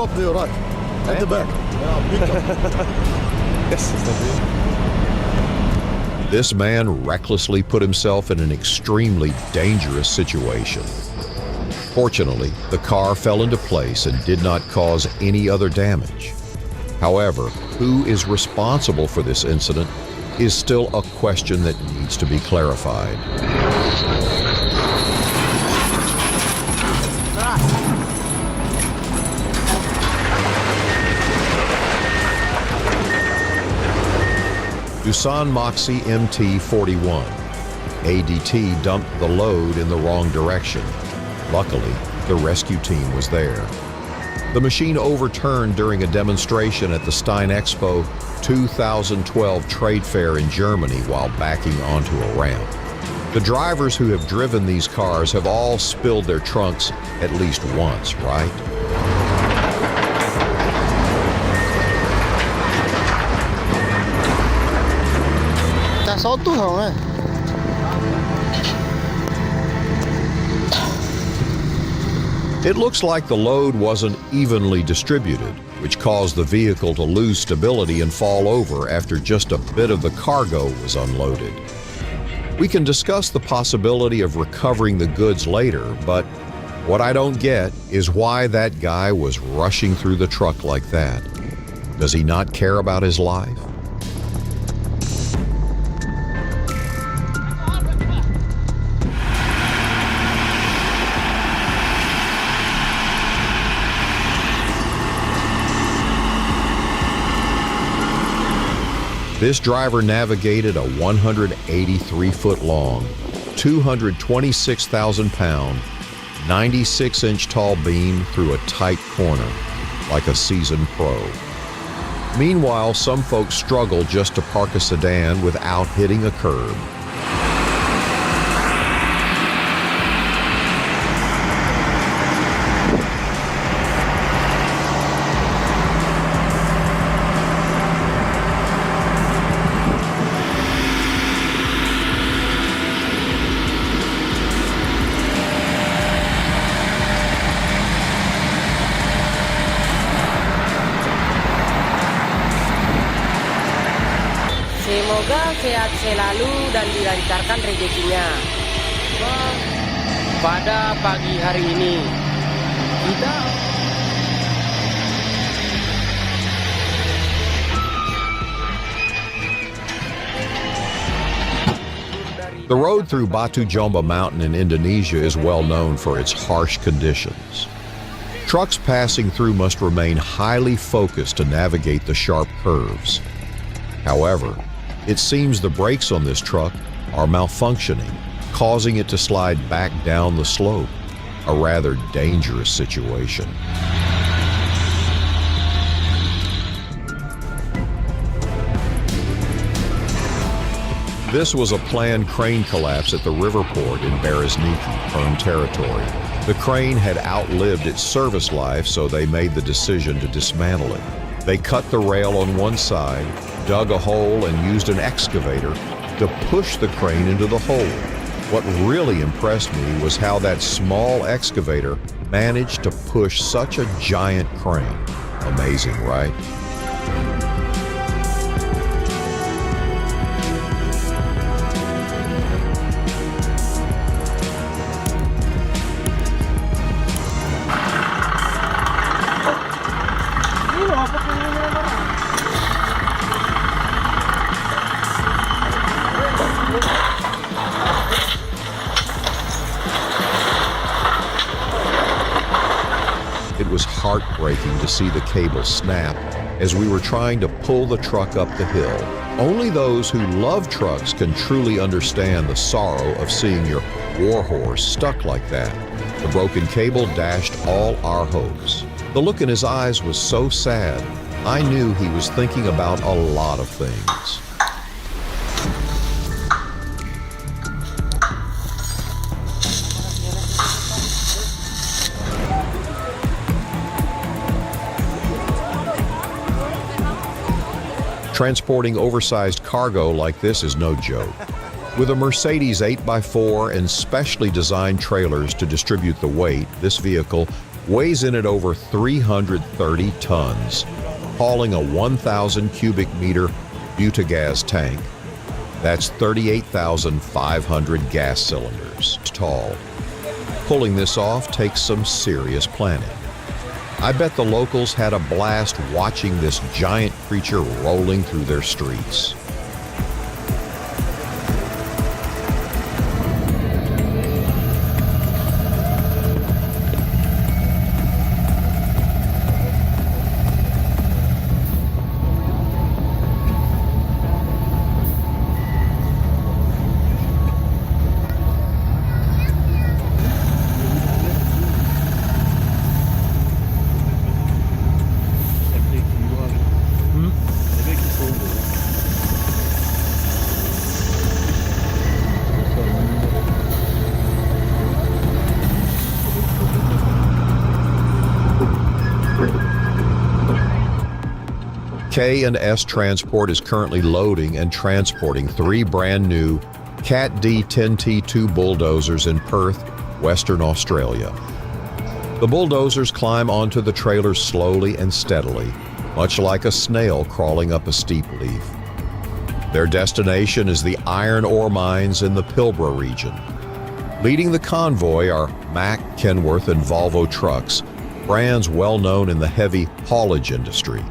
top there, right? At the back. Yeah, pickup. Yes, This man recklessly put himself in an extremely dangerous situation. Fortunately, the car fell into place and did not cause any other damage. However, who is responsible for this incident is still a question that needs to be clarified. Doosan Moxie MT-41. ADT dumped the load in the wrong direction. Luckily, the rescue team was there. The machine overturned during a demonstration at the Stein Expo 2012 trade fair in Germany while backing onto a ramp. The drivers who have driven these cars have all spilled their trunks at least once, right? It looks like the load wasn't evenly distributed, which caused the vehicle to lose stability and fall over after just a bit of the cargo was unloaded. We can discuss the possibility of recovering the goods later, but what I don't get is why that guy was rushing through the truck like that. Does he not care about his life? This driver navigated a 183-foot-long, 226,000-pound, 96-inch tall beam through a tight corner, like a seasoned pro. Meanwhile, some folks struggle just to park a sedan without hitting a curb. Semoga sehat selalu dan dilancarkan rezekinya. Pada pagi hari ini, kita The road through Batu Jomba Mountain in Indonesia is well known for its harsh conditions. Trucks passing through must remain highly focused to navigate the sharp curves. However, it seems the brakes on this truck are malfunctioning, causing it to slide back down the slope, a rather dangerous situation. This was a planned crane collapse at the river port in Beresniki, Perm territory. The crane had outlived its service life, so they made the decision to dismantle it. They cut the rail on one side, dug a hole, and used an excavator to push the crane into the hole. What really impressed me was how that small excavator managed to push such a giant crane. Amazing, right? It was heartbreaking to see the cable snap as we were trying to pull the truck up the hill. Only those who love trucks can truly understand the sorrow of seeing your warhorse stuck like that. The broken cable dashed all our hopes. The look in his eyes was so sad. I knew he was thinking about a lot of things. Transporting oversized cargo like this is no joke. With a Mercedes 8x4 and specially designed trailers to distribute the weight, this vehicle weighs in at over 330 tons, hauling a 1,000 cubic meter butagaz tank. That's 38,500 gas cylinders tall. Pulling this off takes some serious planning. I bet the locals had a blast watching this giant creature rolling through their streets. K&S Transport is currently loading and transporting 3 brand new Cat D 10T2 bulldozers in Perth, Western Australia. The bulldozers climb onto the trailers slowly and steadily, much like a snail crawling up a steep leaf. Their destination is the iron ore mines in the Pilbara region. Leading the convoy are Mack, Kenworth, and Volvo trucks, brands well known in the heavy haulage industry.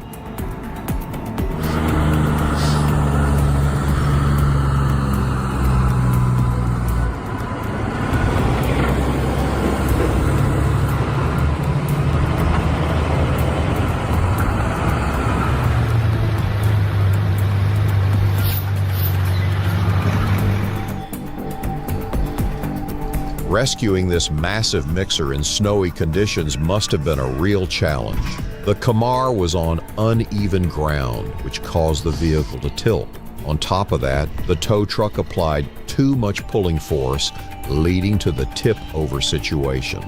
Rescuing this massive mixer in snowy conditions must have been a real challenge. The Kamar was on uneven ground, which caused the vehicle to tilt. On top of that, the tow truck applied too much pulling force, leading to the tip-over situation.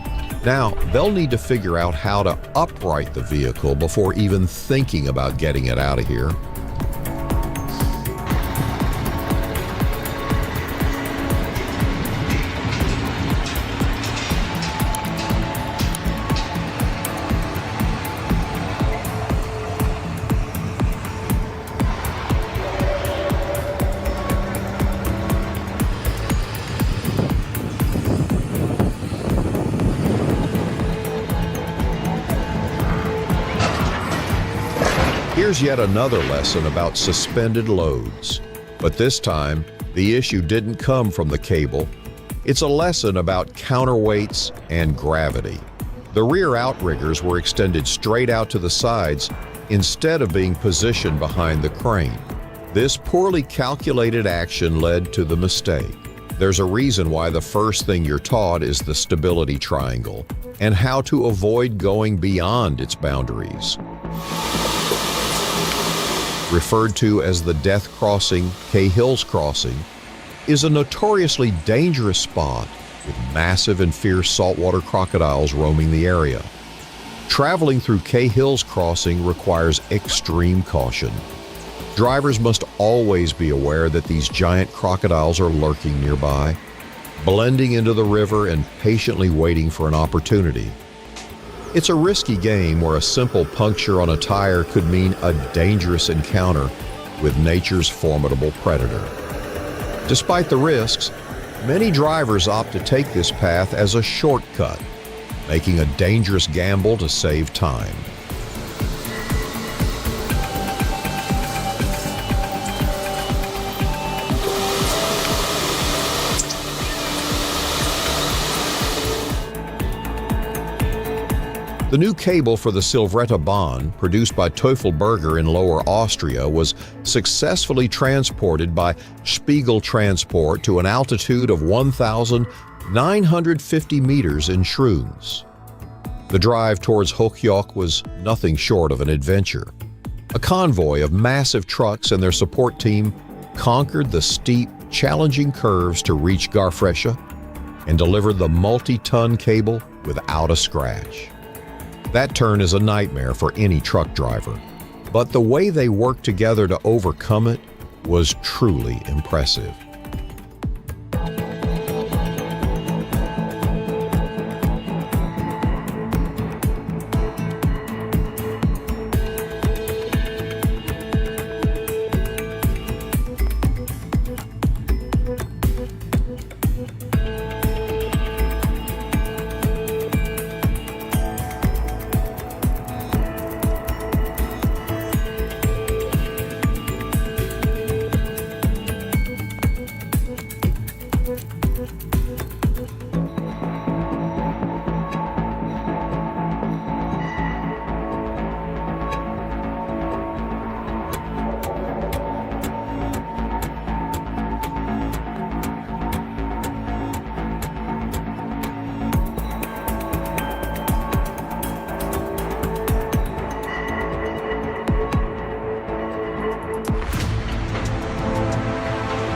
Now, they'll need to figure out how to upright the vehicle before even thinking about getting it out of here. Here's yet another lesson about suspended loads. But this time, the issue didn't come from the cable. It's a lesson about counterweights and gravity. The rear outriggers were extended straight out to the sides instead of being positioned behind the crane. This poorly calculated action led to the mistake. There's a reason why the first thing you're taught is the stability triangle and how to avoid going beyond its boundaries. Referred to as the Death Crossing, Cahills Crossing, is a notoriously dangerous spot with massive and fierce saltwater crocodiles roaming the area. Traveling through Cahills Crossing requires extreme caution. Drivers must always be aware that these giant crocodiles are lurking nearby, blending into the river and patiently waiting for an opportunity. It's a risky game where a simple puncture on a tire could mean a dangerous encounter with nature's formidable predator. Despite the risks, many drivers opt to take this path as a shortcut, making a dangerous gamble to save time. The new cable for the Silvretta Bahn, produced by Teufelberger in Lower Austria, was successfully transported by Spiegel Transport to an altitude of 1,950 meters in Schruns. The drive towards Hochjoch was nothing short of an adventure. A convoy of massive trucks and their support team conquered the steep, challenging curves to reach Garfresha and delivered the multi-ton cable without a scratch. That turn is a nightmare for any truck driver, but the way they worked together to overcome it was truly impressive.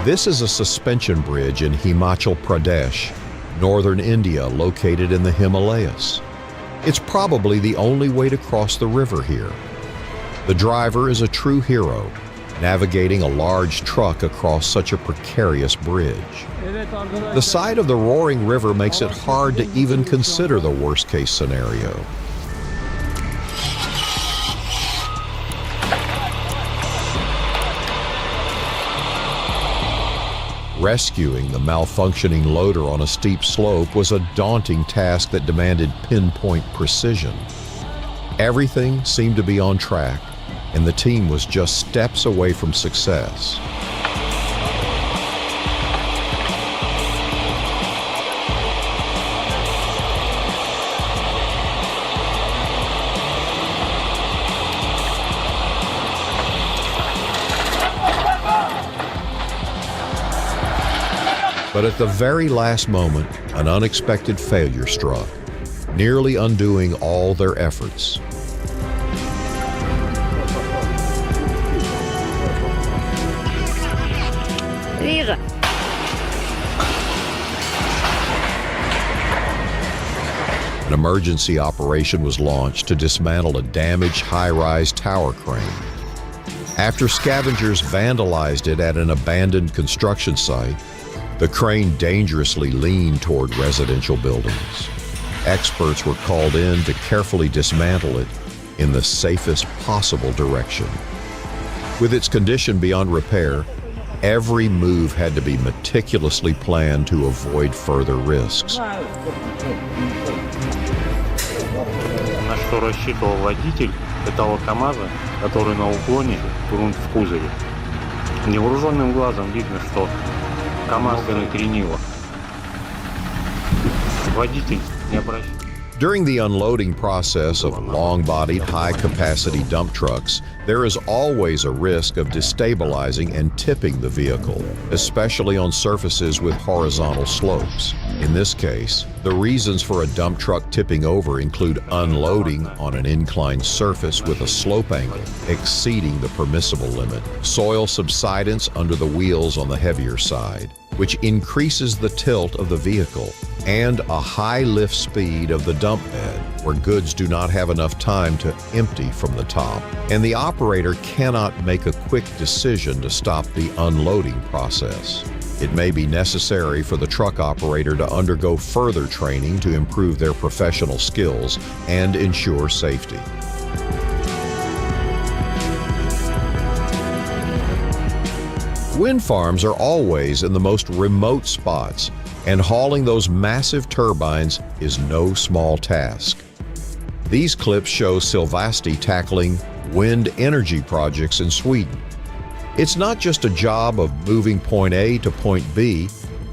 This is a suspension bridge in Himachal Pradesh, northern India, located in the Himalayas. It's probably the only way to cross the river here. The driver is a true hero, navigating a large truck across such a precarious bridge. The sight of the roaring river makes it hard to even consider the worst-case scenario. Rescuing the malfunctioning loader on a steep slope was a daunting task that demanded pinpoint precision. Everything seemed to be on track, and the team was just steps away from success. But at the very last moment, an unexpected failure struck, nearly undoing all their efforts. An emergency operation was launched to dismantle a damaged high-rise tower crane. After scavengers vandalized it at an abandoned construction site, the crane dangerously leaned toward residential buildings. Experts were called in to carefully dismantle it in the safest possible direction. With its condition beyond repair, every move had to be meticulously planned to avoid further risks. На что рассчитывал водитель этого КАМАЗа, который на уклоне, грунт в кузове. Невооруженным глазом видно, что КАМАЗ накренило. Водитель не обращает. During the unloading process of long-bodied, high-capacity dump trucks, there is always a risk of destabilizing and tipping the vehicle, especially on surfaces with horizontal slopes. In this case, the reasons for a dump truck tipping over include unloading on an inclined surface with a slope angle exceeding the permissible limit, soil subsidence under the wheels on the heavier side, which increases the tilt of the vehicle, and a high lift speed of the dump bed, where goods do not have enough time to empty from the top, and the operator cannot make a quick decision to stop the unloading process. It may be necessary for the truck operator to undergo further training to improve their professional skills and ensure safety. Wind farms are always in the most remote spots, and hauling those massive turbines is no small task. These clips show Silvasti tackling wind energy projects in Sweden. It's not just a job of moving point A to point B,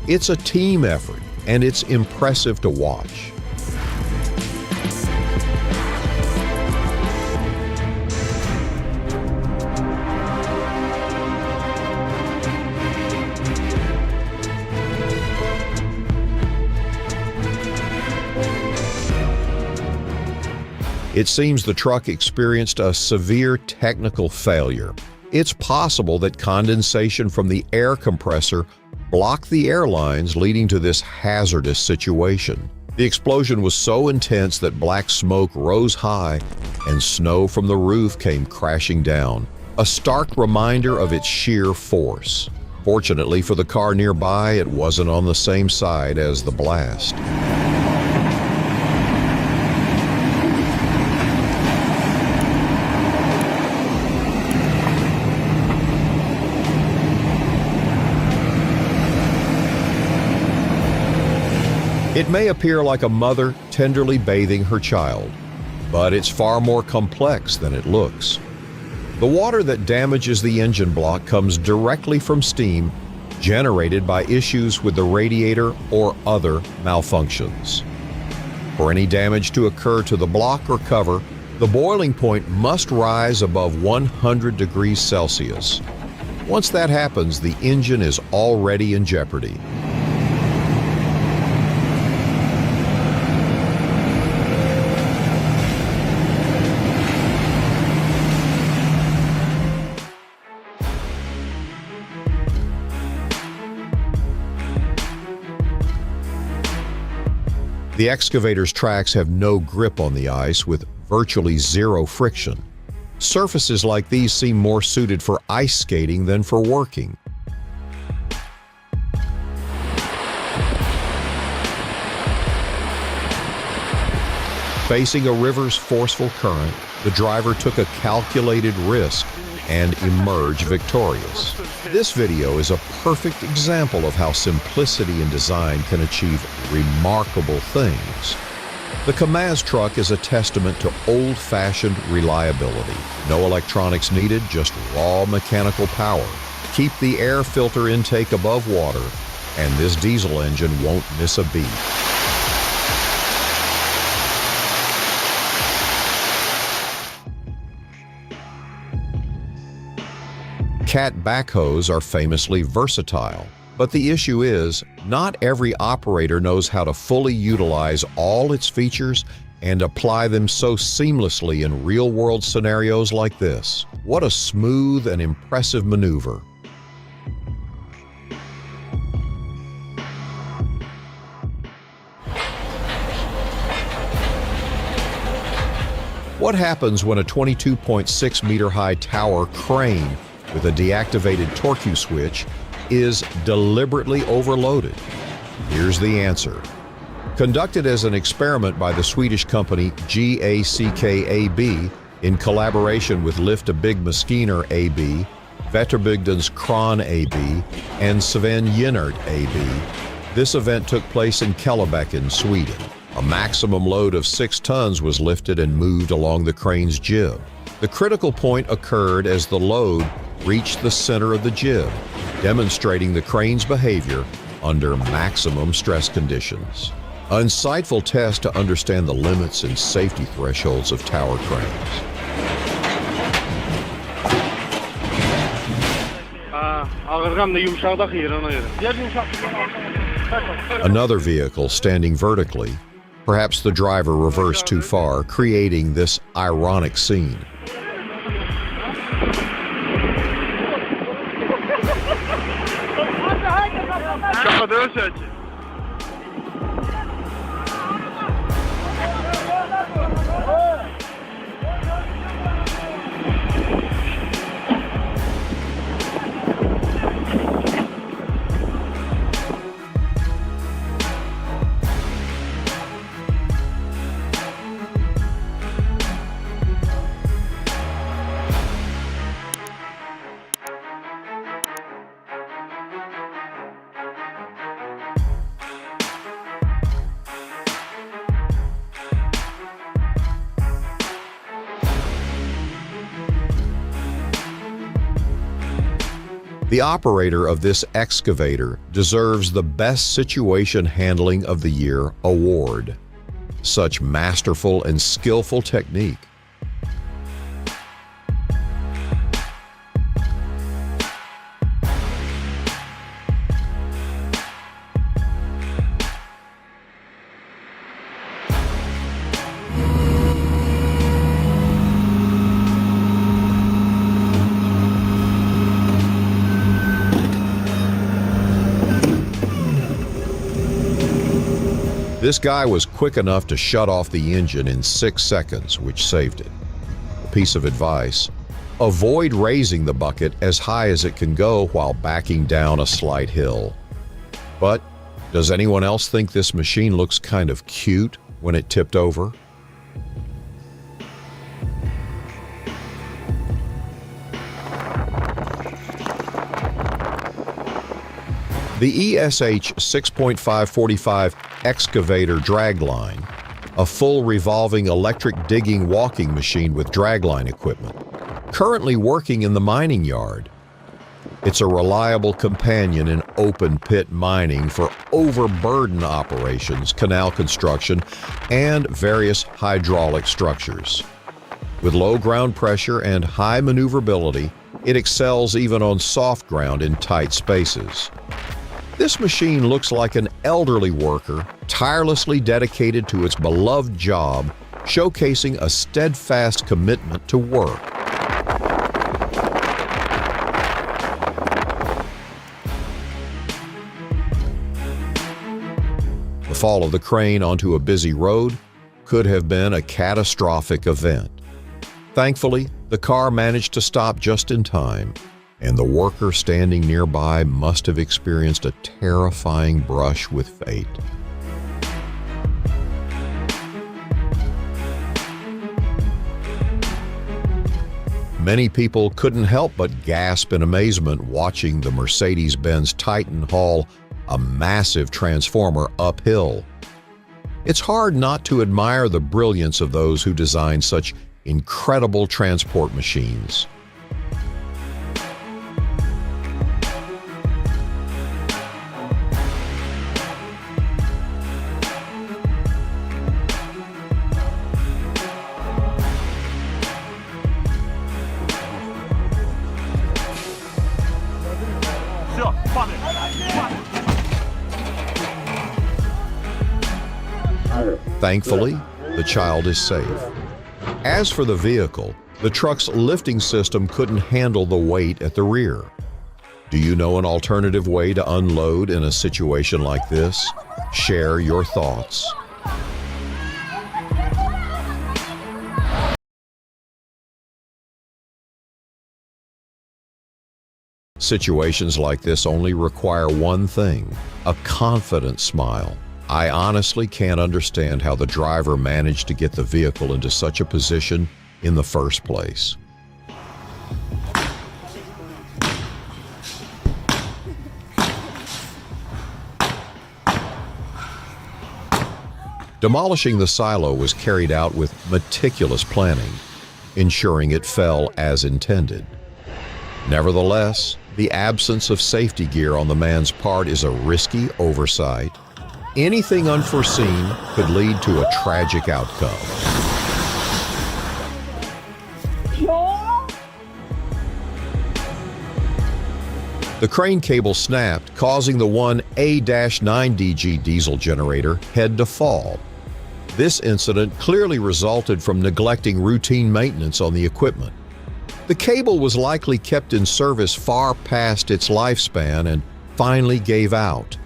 it's a team effort, and it's impressive to watch. It seems the truck experienced a severe technical failure. It's possible that condensation from the air compressor blocked the air lines, leading to this hazardous situation. The explosion was so intense that black smoke rose high and snow from the roof came crashing down, a stark reminder of its sheer force. Fortunately for the car nearby, it wasn't on the same side as the blast. It may appear like a mother tenderly bathing her child, but it's far more complex than it looks. The water that damages the engine block comes directly from steam generated by issues with the radiator or other malfunctions. For any damage to occur to the block or cover, the boiling point must rise above 100 degrees Celsius. Once that happens, the engine is already in jeopardy. The excavator's tracks have no grip on the ice with virtually zero friction. Surfaces like these seem more suited for ice skating than for working. Facing a river's forceful current, the driver took a calculated risk and emerged victorious. This video is a perfect example of how simplicity in design can achieve remarkable things. The Kamaz truck is a testament to old-fashioned reliability. No electronics needed, just raw mechanical power. Keep the air filter intake above water, and this diesel engine won't miss a beat. Cat backhoes are famously versatile, but the issue is, not every operator knows how to fully utilize all its features and apply them so seamlessly in real-world scenarios like this. What a smooth and impressive maneuver. What happens when a 22.6-meter-high tower crane with a deactivated torque switch is deliberately overloaded? Here's the answer. Conducted as an experiment by the Swedish company GACK AB in collaboration with Lyfta Byggmaskiner AB, Väterbygdens Kran AB, and Sven Yinnert AB, this event took place in Källerbäck in Sweden. A maximum load of 6 tons was lifted and moved along the crane's jib. The critical point occurred as the load reached the center of the jib, demonstrating the crane's behavior under maximum stress conditions. An insightful test to understand the limits and safety thresholds of tower cranes. Another vehicle standing vertically, perhaps the driver reversed too far, creating this ironic scene. The operator of this excavator deserves the Best Situation Handling of the Year award. Such masterful and skillful technique. This guy was quick enough to shut off the engine in 6 seconds, which saved it. A piece of advice: avoid raising the bucket as high as it can go while backing down a slight hill. But does anyone else think this machine looks kind of cute when it tipped over? The ESH 6.545 excavator dragline, a full revolving electric digging walking machine with dragline equipment, currently working in the mining yard. It's a reliable companion in open pit mining for overburden operations, canal construction, and various hydraulic structures. With low ground pressure and high maneuverability, it excels even on soft ground in tight spaces. This machine looks like an elderly worker, tirelessly dedicated to its beloved job, showcasing a steadfast commitment to work. The fall of the crane onto a busy road could have been a catastrophic event. Thankfully, the car managed to stop just in time, and the worker standing nearby must have experienced a terrifying brush with fate. Many people couldn't help but gasp in amazement watching the Mercedes-Benz Titan haul a massive transformer uphill. It's hard not to admire the brilliance of those who design such incredible transport machines. Thankfully, the child is safe. As for the vehicle, the truck's lifting system couldn't handle the weight at the rear. Do you know an alternative way to unload in a situation like this? Share your thoughts. Situations like this only require one thing: a confident smile. I honestly can't understand how the driver managed to get the vehicle into such a position in the first place. Demolishing the silo was carried out with meticulous planning, ensuring it fell as intended. Nevertheless, the absence of safety gear on the man's part is a risky oversight. Anything unforeseen could lead to a tragic outcome. The crane cable snapped, causing the 1A-9DG diesel generator head to fall. This incident clearly resulted from neglecting routine maintenance on the equipment. The cable was likely kept in service far past its lifespan and finally gave out.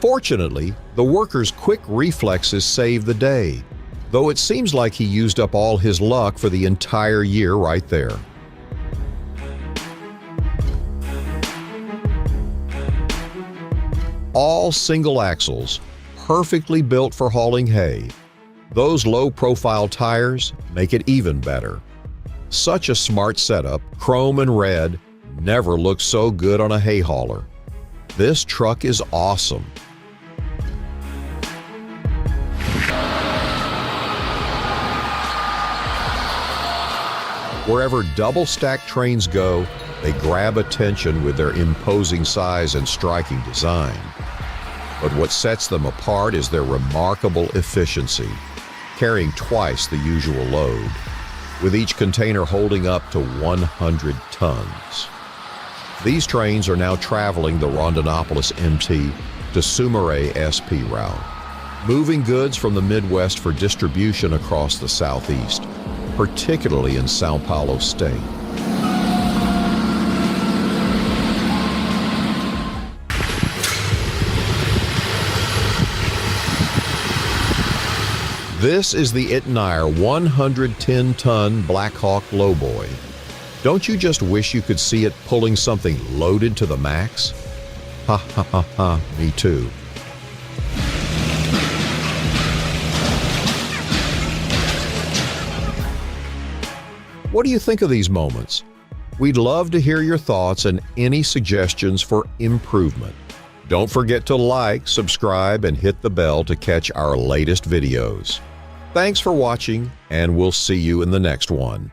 Fortunately, the worker's quick reflexes saved the day, though it seems like he used up all his luck for the entire year right there. All single axles, perfectly built for hauling hay. Those low-profile tires make it even better. Such a smart setup, chrome and red, never looked so good on a hay hauler. This truck is awesome. Wherever double-stack trains go, they grab attention with their imposing size and striking design. But what sets them apart is their remarkable efficiency, carrying twice the usual load, with each container holding up to 100 tons. These trains are now traveling the Rondonópolis MT to Sumaré SP route, moving goods from the Midwest for distribution across the Southeast, particularly in São Paulo state. This is the Itanair 110-ton Blackhawk Lowboy. Don't you just wish you could see it pulling something loaded to the max? Ha ha ha ha, me too. What do you think of these moments? We'd love to hear your thoughts and any suggestions for improvement. Don't forget to like, subscribe, and hit the bell to catch our latest videos. Thanks for watching, and we'll see you in the next one.